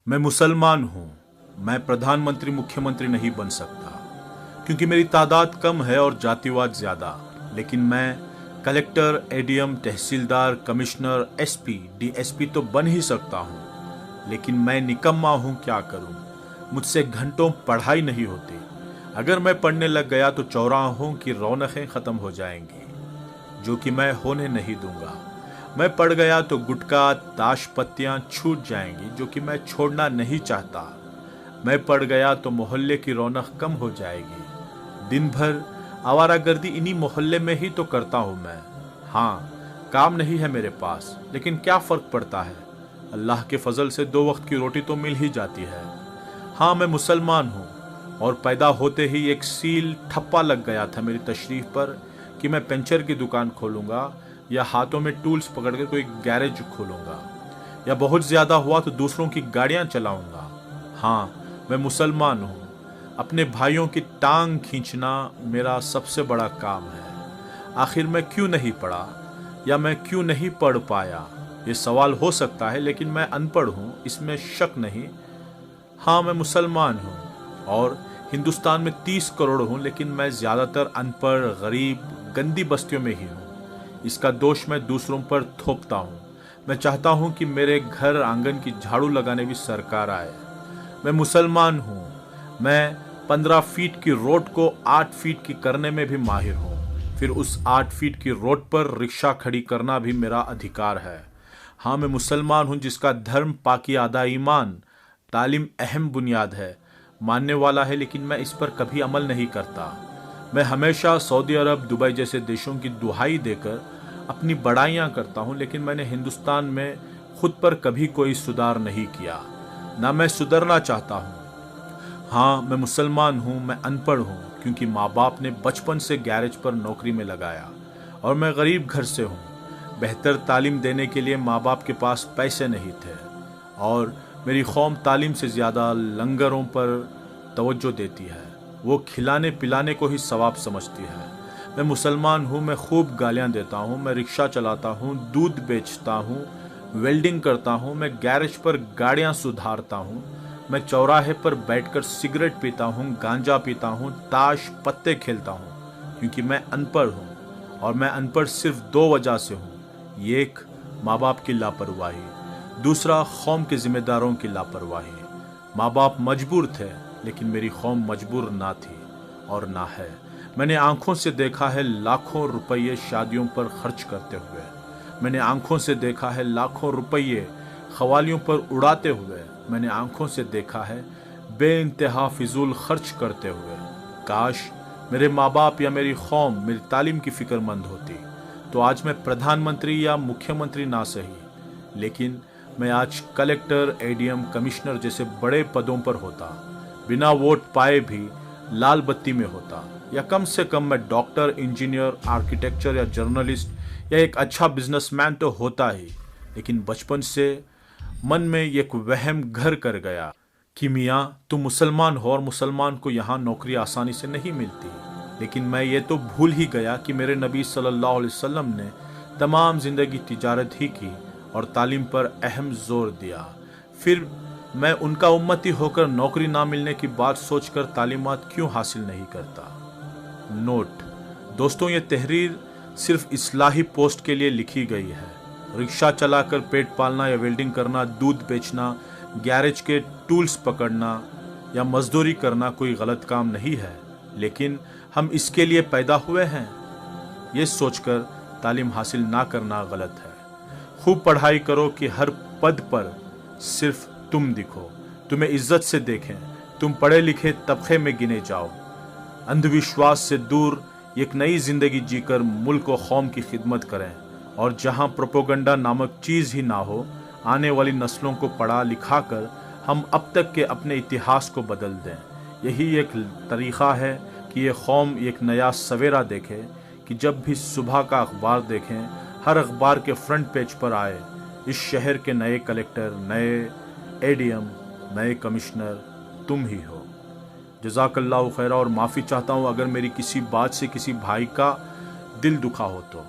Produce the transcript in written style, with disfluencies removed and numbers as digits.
मैं मुसलमान हूँ। मैं प्रधानमंत्री मुख्यमंत्री नहीं बन सकता क्योंकि मेरी तादाद कम है और जातिवाद ज्यादा। लेकिन मैं कलेक्टर, एडीएम, तहसीलदार, कमिश्नर, एसपी, डीएसपी तो बन ही सकता हूँ। लेकिन मैं निकम्मा हूँ, क्या करूँ? मुझसे घंटों पढ़ाई नहीं होती। अगर मैं पढ़ने लग गया तो चौराहों की रौनकें खत्म हो जाएंगी, जो कि मैं होने नहीं दूंगा। मैं पढ़ गया तो गुटखा, ताश पत्तियां छूट जाएंगी, जो कि मैं छोड़ना नहीं चाहता। मैं पढ़ गया तो मोहल्ले की रौनक कम हो जाएगी। दिन भर आवारागर्दी इन्हीं मोहल्ले में ही तो करता हूं मैं। हाँ, काम नहीं है मेरे पास, लेकिन क्या फर्क पड़ता है? अल्लाह के फजल से 2 वक्त की रोटी तो मिल ही जाती है। हाँ, मैं मुसलमान हूँ और पैदा होते ही एक सील ठप्पा लग गया था मेरी तशरीफ पर कि मैं पंचर की दुकान खोलूंगा या हाथों में टूल्स पकड़ के कोई गैरेज खोलूंगा, या बहुत ज्यादा हुआ तो दूसरों की गाड़ियां चलाऊंगा। हाँ, मैं मुसलमान हूँ। अपने भाइयों की टांग खींचना मेरा सबसे बड़ा काम है। आखिर मैं क्यों नहीं पढ़ा या मैं क्यों नहीं पढ़ पाया? ये सवाल हो सकता है, लेकिन मैं अनपढ़ हूँ, इसमें शक नहीं। हाँ, मैं मुसलमान हूँ और हिंदुस्तान में 30 करोड़ हूँ, लेकिन मैं ज्यादातर अनपढ़, गरीब, गंदी बस्तियों में ही हूँ। इसका दोष मैं दूसरों पर थोपता हूँ। मैं चाहता हूँ कि मेरे घर आंगन की झाड़ू लगाने भी सरकार आए। मैं मुसलमान हूँ। मैं 15 फीट की रोड को 8 फीट की करने में भी माहिर हूँ। फिर उस 8 फीट की रोड पर रिक्शा खड़ी करना भी मेरा अधिकार है। हाँ, मैं मुसलमान हूँ जिसका धर्म, पाकी आदा ईमान, तालीम अहम बुनियाद है, मानने वाला है, लेकिन मैं इस पर कभी अमल नहीं करता। मैं हमेशा सऊदी अरब, दुबई जैसे देशों की दुहाई देकर अपनी बड़ाइयाँ करता हूँ, लेकिन मैंने हिंदुस्तान में खुद पर कभी कोई सुधार नहीं किया, ना मैं सुधरना चाहता हूँ। हाँ, मैं मुसलमान हूँ। मैं अनपढ़ हूँ क्योंकि माँ बाप ने बचपन से गैरेज पर नौकरी में लगाया, और मैं गरीब घर से हूँ। बेहतर तालीम देने के लिए माँ बाप के पास पैसे नहीं थे, और मेरी कौम तालीम से ज़्यादा लंगरों पर तवज्जो देती है। वो खिलाने पिलाने को ही सवाब समझती है। मैं मुसलमान हूँ। मैं खूब गालियाँ देता हूँ। मैं रिक्शा चलाता हूँ, दूध बेचता हूँ, वेल्डिंग करता हूँ। मैं गैरेज पर गाड़ियाँ सुधारता हूँ। मैं चौराहे पर बैठकर सिगरेट पीता हूँ, गांजा पीता हूँ, ताश पत्ते खेलता हूँ, क्योंकि मैं अनपढ़ हूँ। और मैं अनपढ़ सिर्फ 2 वजह से हूँ। एक, माँ बाप की लापरवाही। दूसरा, कौम के जिम्मेदारों की लापरवाही। माँ बाप मजबूर थे, लेकिन मेरी कौम मजबूर ना थी और ना है। मैंने आंखों से देखा है लाखों रुपये शादियों पर खर्च करते हुए। मैंने आंखों से देखा है लाखों रुपये खवालियों पर उड़ाते हुए। मैंने आंखों से देखा है बेइंतहा फिजूल खर्च करते हुए। काश मेरे माँ बाप या मेरी कौम मेरी तालीम की फिक्रमंद होती तो आज मैं प्रधानमंत्री या मुख्यमंत्री ना सही, लेकिन मैं आज कलेक्टर, एडीएम, कमिश्नर जैसे बड़े पदों पर होता। बिना वोट पाए भी लाल बत्ती में होता, या कम से कम मैं डॉक्टर, इंजीनियर, आर्किटेक्चर या जर्नलिस्ट या एक अच्छा बिजनेसमैन तो होता ही। लेकिन बचपन से मन में एक वहम घर कर गया कि मियाँ तुम मुसलमान हो और मुसलमान को यहाँ नौकरी आसानी से नहीं मिलती। लेकिन मैं ये तो भूल ही गया कि मेरे नबी सल्लल्लाहु अलैहि वसल्लम ने तमाम जिंदगी तिजारत ही की और तालीम पर अहम जोर दिया। फिर मैं उनका उम्मती होकर नौकरी ना मिलने की बात सोचकर तालीमात क्यों हासिल नहीं करता? नोट दोस्तों, ये तहरीर सिर्फ इस्लाही पोस्ट के लिए लिखी गई है। रिक्शा चलाकर पेट पालना या वेल्डिंग करना, दूध बेचना, गैरेज के टूल्स पकड़ना या मजदूरी करना कोई गलत काम नहीं है, लेकिन हम इसके लिए पैदा हुए हैं। ये सोचकर तालीम हासिल ना करना गलत है। खूब पढ़ाई करो कि हर पद पर सिर्फ तुम दिखो, तुम्हें इज्जत से देखें, तुम पढ़े लिखे तबके में गिने जाओ। अंधविश्वास से दूर एक नई जिंदगी जीकर मुल्क व कौम की खिदमत करें, और जहां प्रोपोगंडा नामक चीज ही ना हो, आने वाली नस्लों को पढ़ा लिखा कर हम अब तक के अपने इतिहास को बदल दें। यही एक तरीक़ा है कि ये कौम एक नया सवेरा देखे, कि जब भी सुबह का अखबार देखें, हर अखबार के फ्रंट पेज पर आए इस शहर के नए कलेक्टर, नए एडीएम, नए कमिश्नर तुम ही हो। जज़ाकल्लाहु खैरा। और माफ़ी चाहता हूँ अगर मेरी किसी बात से किसी भाई का दिल दुखा हो तो।